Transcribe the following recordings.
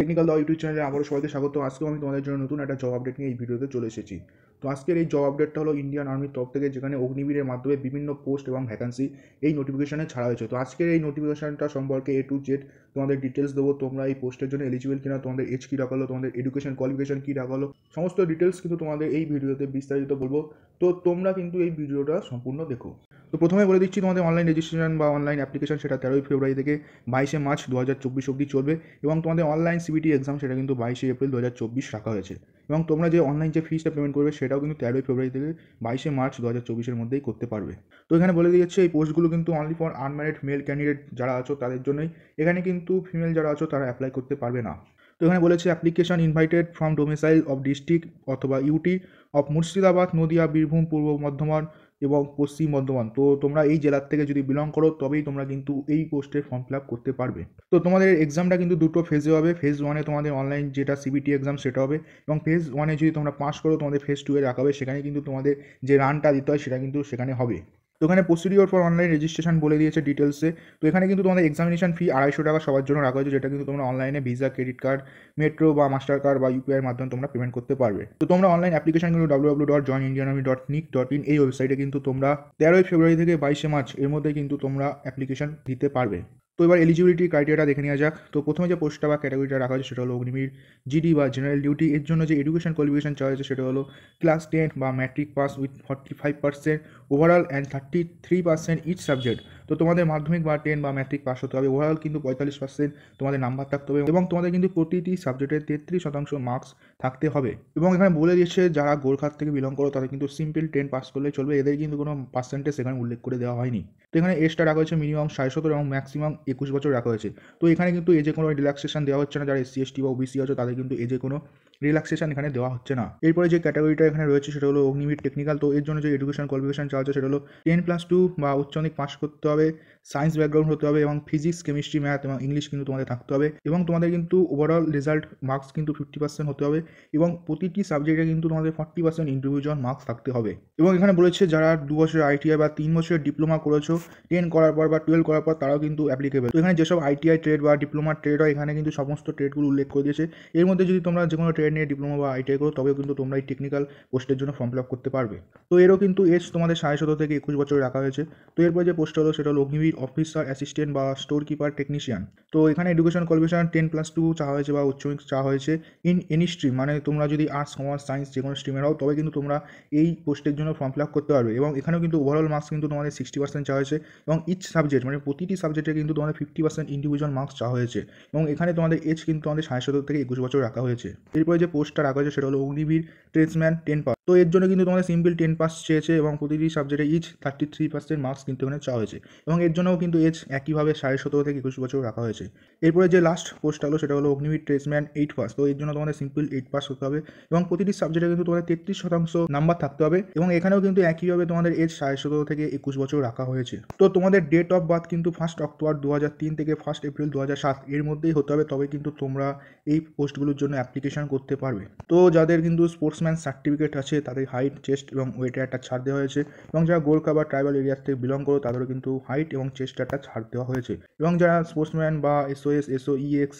Technical দাও YouTube চ্যানেলে আবারও সবাইকে স্বাগত। আজকেও আমি তোমাদের জন্য নতুন একটা জব আপডেট নিয়ে এই ভিডিওতে চলে এসেছি। তো আজকের এই জব আপডেটটা হলো ইন্ডিয়ান আর্মির তরফ থেকে, যেখানে অগ্নিবীরের মাধ্যমে বিভিন্ন পোস্ট এবং ভ্যাকান্সি এই নোটিফিকেশনে ছাড়া হয়েছে। তো আজকের এই নোটিফিকেশনটা সম্পর্কে A to Z তোমাদের ডিটেলস দেবো। তোমরা এই পোস্টের জন্য এলিজিবল কিনা, তোমাদের এজ কী রাখা হলো, তোমাদের এডুকেশন কোয়ালিফিকেশন কী রাখা হলো, সমস্ত ডিটেলস কিন্তু তোমাদের এই ভিডিওতে বিস্তারিত বলবো। তো তোমরা কিন্তু এই ভিডিওটা সম্পূর্ণ দেখো। তো প্রথমে বলে দিচ্ছি, তোমাদের অনলাইন রেজিস্ট্রেশন বা অনলাইন অ্যাপ্লিকেশন সেটা 13ই ফেব্রুয়ারি থেকে 22শে মার্চ 2024 অবধি চলবে, এবং তোমাদের অনলাইন সিবিটি এক্সাম সেটা কিন্তু 22শে এপ্রিল 2024 রাখা হয়েছে। এবং তোমরা যে অনলাইন যে ফিসটা পেমেন্ট করবে সেটাও কিন্তু 13ই ফেব্রুয়ারি থেকে 22শে মার্চ 2024-এর মধ্যেই করতে পারবে। তো এখানে বলে দিয়েছে এই পোস্টগুলো কিন্তু only for unmarried male candidate যারা আছো তাদের জন্যই, এখানে কিন্তু ফিমেল যারা আছো তারা অ্যাপ্লাই করতে পারবে না। তো এখানে বলেছে application invited from domicile of district অথবা ইউটি অফ মুর্শিদাবাদ, নদিয়া, বীরভূম, পূর্ব বর্ধমান এবং পশ্চিম বর্ধমান। তো তোমরা এই জেলার থেকে যদি বিলং করো তবেই তোমরা কিন্তু এই পোস্টে ফর্ম ফিল আপ করতে পারবে। তো তোমাদের এক্সামটা কিন্তু দুটো ফেজে হবে। ফেজ 1-এ তোমাদের অনলাইন যেটা সিবিটি এক্সাম সেটা হবে, এবং ফেজ 1-এ যদি তোমরা পাস করো তোমাদের ফেজ 2-এ রাখা হবে, সেখানে কিন্তু তোমাদের যে রানটা দিতে হয় সেটা কিন্তু সেখানে হবে। তো এখানে প্রসিডিওর ফর অনলাইন রেজিস্ট্রেশন বলে দিয়েছে ডিটেলসে। তো এখানে কিন্তু তোমাদের এক্সামিনেশন ফি 250 টাকা সবার জন্য রাখা হয়েছে, যেটা কিন্তু তোমরা অনলাইনে ভিসা, ক্রেডিট কার্ড, মেট্রো বা মাস্টার কার্ড বা ইউপিআইয়ের মাধ্যমে তোমরা পেমেন্ট করতে পারবে। তো তোমরা অনলাইন অ্যাপ্লিকেশন কিন্তু www.joinindianarmy.nic.in এই ওয়েবসাইটে কিন্তু তোমরা 13ই ফেব্রুয়ারি থেকে 22শে মার্চ এর মধ্যে কিন্তু তোমরা অ্যাপ্লিকেশন দিতে পারবে। তো এবার এলিজিবিলিটি ক্রাইটেরিয়াটা দেখে নেওয়া যাক। তো প্রথমে যে পোস্টটা বা ক্যাটাগরিটা রাখা হয়েছে সেটা হলো অগ্নিবীর জিডি বা জেনারেল ডিউটি। এর জন্য যে এডুকেশন কোয়ালিফিকেশন চাওয়া হয়েছে সেটা হলো ক্লাস 10 বা matric pass with 45% overall and 33% each subject. তো তোমাদের মাধ্যমিক বা 10 বা ম্যাট্রিক পাস হতে হবে, ওভারঅল কিন্তু 45% তোমাদের নাম্বার থাকতে হবে, এবং তোমাদের কিন্তু প্রতিটি সাবজেক্টে 33% মার্কস থাকতে হবে। এবং এখানে বলে দিয়েছে যারা গোরখাত থেকে বিলং করো তাদের কিন্তু সিম্পল 10 পাস করলে চলবে, এদের কিন্তু কোনো পার্সেন্টেজ এখানে উল্লেখ করে দেওয়া হয়নি। তো এখানে এজটা রাখা হয়েছে মিনিমাম 17 এবং ম্যাক্সিমাম 21 বছর রাখা হয়েছে। তো এখানে কিন্তু এজে কোনো রিল্যাক্সেশন দেওয়া হচ্ছে না। যারা SC ST বা OBC আছে তাদের কিন্তু এজে কোনো রিল্যাক্সেশন এখানে দেওয়া হচ্ছে না। এরপরে যে ক্যাটাগরিটা এখানে রয়েছে সেটা হলো অগ্নিবীর টেকনিক্যাল। তো এর জন্য যে এডুকেশন কোয়ালিফিকেশন চাওয়া হচ্ছে সেটা হলো 10+2 বা উচ্চ মাধ্যমিক পাস করতে হবে, সায়েন্স ব্যাকগ্রাউন্ড হতে হবে, এবং ফিজিক্স, কেমিস্ট্রি, ম্যাথ এবং ইংলিশ কিন্তু তোমাদের থাকতে হবে, এবং তোমাদের কিন্তু ওভারঅল রেজাল্ট মার্কস কিন্তু 50% হতে হবে, এবং প্রতিটি সাবজেক্টে কিন্তু তোমাদের 40% ইন্ডিভিজুয়াল মার্কস থাকতে হবে। এবং এখানে বলেছে যারা 2 বছরের ITI বা 3 বছরের ডিপ্লোমা করেছো 10 করার পর বা 12 করার পর তারাও কিন্তু অ্যাপ্লিকেবল। তো এখানে যেসব ITI ট্রেড বা ডিপ্লোমা ট্রেড হয় এখানে কিন্তু সমস্ত ট্রেডগুলো উল্লেখ করে দিয়েছে। এর মধ্যে যদি তোমরা যে কোনো ট্রেড নিয়ে ডিপ্লোমা বা ITI করো তবেও কিন্তু তোমরা এই টেকনিক্যাল পোস্টের জন্য ফর্ম ফিল আপ করতে পারবে। তো এরও কিন্তু এজ তোমাদের 17.5 থেকে 21 বছর রাখা হয়েছে। তো এরপর যে পোস্ট হলো সেটা হলো অগ্নিবীর অফিসার অ্যাসিস্ট্যান্ট বা স্টোর কিপার টেকনিশিয়ান। তো এখানে এডুকেশন কোয়ালিফিকেশন 10+2 চাওয়া হয়েছে বা উচ্চ মাধ্যমিক চাওয়া হয়েছে ইন এনি স্ট্রিম, মানে তোমরা যদি আর্টস, কমার্স, সায়েন্স যে কোনো স্ট্রিমের হও তবে কিন্তু তোমরা এই পোস্টের জন্য ফর্ম ফিল আপ করতে পারবে। এবং এখানেও কিন্তু ওভারঅল মার্কস কিন্তু তোমাদের 60% চাওয়া হয়েছে, এবং ইচ সাবজেক্ট মানে প্রতিটি সাবজেক্টে কিন্তু তোমাদের 50% ইন্ডিভিজুয়াল মার্কস চাওয়া হয়েছে, এবং এখানে তোমাদের এজ কিন্তু তোমাদের 17 থেকে 21 বছর রাখা হয়েছে। এরপরে যে পোস্টটা রাখা হয়েছে সেটা হলো অগ্নিবীর ট্রেডসম্যান 10 পাস। তো এর জন্য কিন্তু তোমাদের সিম্পল 10 পাস চেয়েছে, এবং প্রতিটি সাবজেক্টে ইচ 33% মার্কস কিন্তু এখানে চাওয়া হয়েছে, এবং এর জন্যও কিন্তু এজ একইভাবে 17.5 থেকে 21 বছর রাখা হয়েছে। এরপরে যে লাস্ট পোস্ট হলো সেটা হলো অগ্নিবীর ট্রেডসম্যান 8 পাস। তো এর জন্য তোমাদের সিম্পল 8 পাস হতে হবে, এবং প্রতিটি সাবজেক্টে কিন্তু তোমাদের 33% নাম্বার থাকতে হবে, এবং এখানেও কিন্তু একইভাবে তোমাদের এজ 17.5 থেকে 21 বছর রাখা হয়েছে। তো তোমাদের ডেট অফ বার্থ কিন্তু 1 অক্টোবর 2003 থেকে 1 এপ্রিল 2007 এর মধ্যেই হতে হবে, তবে কিন্তু তোমরা এই পোস্টগুলোর জন্য অ্যাপ্লিকেশন করতে পারবে। তো যাদের কিন্তু স্পোর্টসম্যান সার্টিফিকেট আছে তাদের হাইট, চেস্ট এবং ওয়েটে একটা ছাড় দেওয়া হয়েছে, এবং যারা গোর্খা বা ট্রাইবাল এরিয়া থেকে বিলং করো তাদেরও কিন্তু হাইট এবং চেস্টে একটা ছাড় দেওয়া হয়েছে। এবং যারা স্পোর্টসম্যান বা SOS, SOEX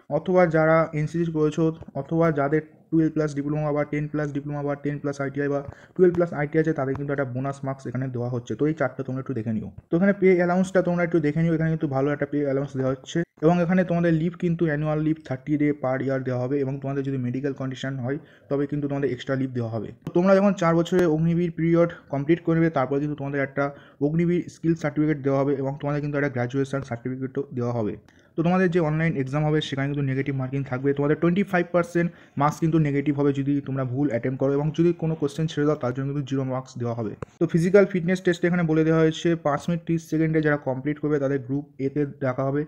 অথবা যারা NCC করেছো, অথবা যাদের 12+ ডিপ্লোমা বা 10+ ডিপ্লোমা বা 10+ ITI বা 12+ ITI আছে তাদের কিন্তু একটা বোনাস মার্কস এখানে দেওয়া হচ্ছে। তো এই চারটা তোমরা একটু দেখে নিও। তো এখানে পে অ্যালাউন্সটা তোমরা একটু দেখে নিও, এখানে কিন্তু ভালো একটা পে অ্যালাউন্স দেওয়া হচ্ছে, এবং এখানে তোমাদের লিভ কিন্তু অ্যানুয়াল লিভ 30 ডে পার ইয়ার দেওয়া হবে, এবং তোমাদের যদি মেডিকেল কন্ডিশন হয় তবে কিন্তু তোমাদের এক্সট্রা লিভ দেওয়া হবে। তো তোমরা যখন 4 বছরের অগ্নিবীর পিরিয়ড কমপ্লিট করবে তারপরে কিন্তু তোমাদের একটা অগ্নিবীর স্কিল সার্টিফিকেট দেওয়া হবে, এবং তোমাদের কিন্তু একটা গ্র্যাজুয়েশন সার্টিফিকেটও দেওয়া হবে। তো তোমাদের যে অনলাইন এক্সাম হবে সেখানে কিন্তু নেগেটিভ মার্কিং থাকবে, তোমাদের 25% মার্কস কিন্তু নেগেটিভ হবে যদি তোমরা ভুল অ্যাটেম্প করো, এবং যদি কোনো কোশ্চেন ছেড়ে দাও তার জন্য কিন্তু 0 মার্কস দেওয়া হবে। তো ফিজিক্যাল ফিটনেস টেস্ট এখানে বলে দেওয়া হয়েছে 5 মিনিট 30 সেকেন্ডে যারা কমপ্লিট করবে তাদের গ্রুপ এতে রাখা হবে,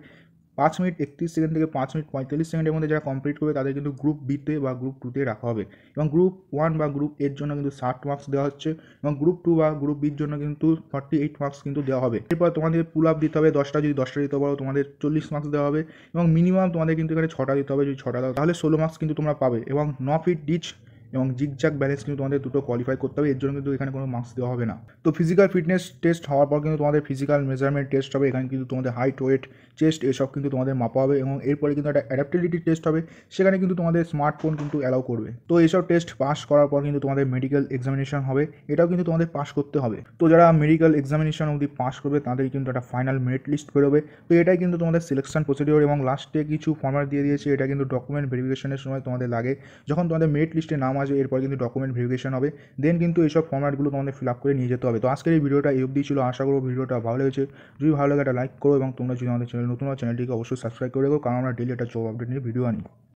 5 মিনিট 31 সেকেন্ড থেকে 5 মিনিট 45 সেকেন্ডের মধ্যে যারা কমপ্লিট করবে তাদের কিন্তু গ্রুপ বিতে বা গ্রুপ 2তে রাখা হবে, এবং গ্রুপ 1 বা গ্রুপ এর জন্য কিন্তু 60 মার্কস দেওয়া হচ্ছে, এবং গ্রুপ 2 বা গ্রুপ বির জন্য কিন্তু 48 মার্কস কিন্তু দেওয়া হবে। এরপর তোমাদের পুল আপ দিতে হবে 10টা, যদি 10টা দিতে পারো তোমাদের 40 মার্কস দেওয়া হবে, এবং মিনিমাম তোমাদের কিন্তু এখানে 6টা দিতে হবে, যদি 6টা দাও তাহলে 16 মার্কস কিন্তু তোমরা পাবে। এবং 9 ফিট ডিচ এবং জিগজ্যাগ ব্যালেন্স কিন্তু তোমাদের দুটো কোয়ালিফাই করতে হবে। এর জন্য কিন্তু এখানে কোনো মার্কস দেওয়া হবে না। তো ফিজিক্যাল ফিটনেস টেস্ট হওয়ার পর কিন্তু তোমাদের ফিজিক্যাল মেজারমেন্ট টেস্ট হবে। এখানে কিন্তু তোমাদের হাইট, ওয়েট, চেস্ট এসব কিন্তু তোমাদের মাপা হবে এবং এরপরে কিন্তু একটা অ্যাডাপ্টিবিলিটি টেস্ট হবে। সেখানে কিন্তু তোমাদের স্মার্টফোন কিন্তু অ্যালাউ করবে। তো এইসব টেস্ট পাস করার পর কিন্তু তোমাদের মেডিকেল এক্সামিনেশন হবে, এটাও কিন্তু তোমাদের পাস করতে হবে। তো যারা মেডিকেল এক্সামিনেশন অবধি পাস করবে তাদের কিন্তু একটা ফাইনাল মেরিট লিস্ট বেরোবে। তো এটাই কিন্তু তোমাদের সিলেকশন প্রসিডিওর এবং লাস্টে কিছু ফর্ম্যাট দিয়ে দিয়েছে, এটা কিন্তু ডকুমেন্ট ভেরিফিকেশনের সময় তোমাদের লাগে। যখন তোমাদের মেরিট লিস্টে নাম আসবে এরপর কিন্তু ডকুমেন্ট ভেরিফিকেশন হবে, দেন কিন্তু এইসব ফর্ম্যাটগুলো তোমাদের ফিল আপ করে নিয়ে যেতে হবে। তো আজকের এই ভিডিওটা এই অবধি ছিল, আশা করবো ভিডিওটা ভালো লেগেছে। যদি ভালো লাগে একটা লাইক করো এবং তোমরা যদি আমাদের চ্যানেল নতুন হয় চ্যানেলটিকে অবশ্যই সাবস্ক্রাইব করে রেখো, কারণ আমরা ডেলি একটা জব আপডেট নিয়ে ভিডিও আনি।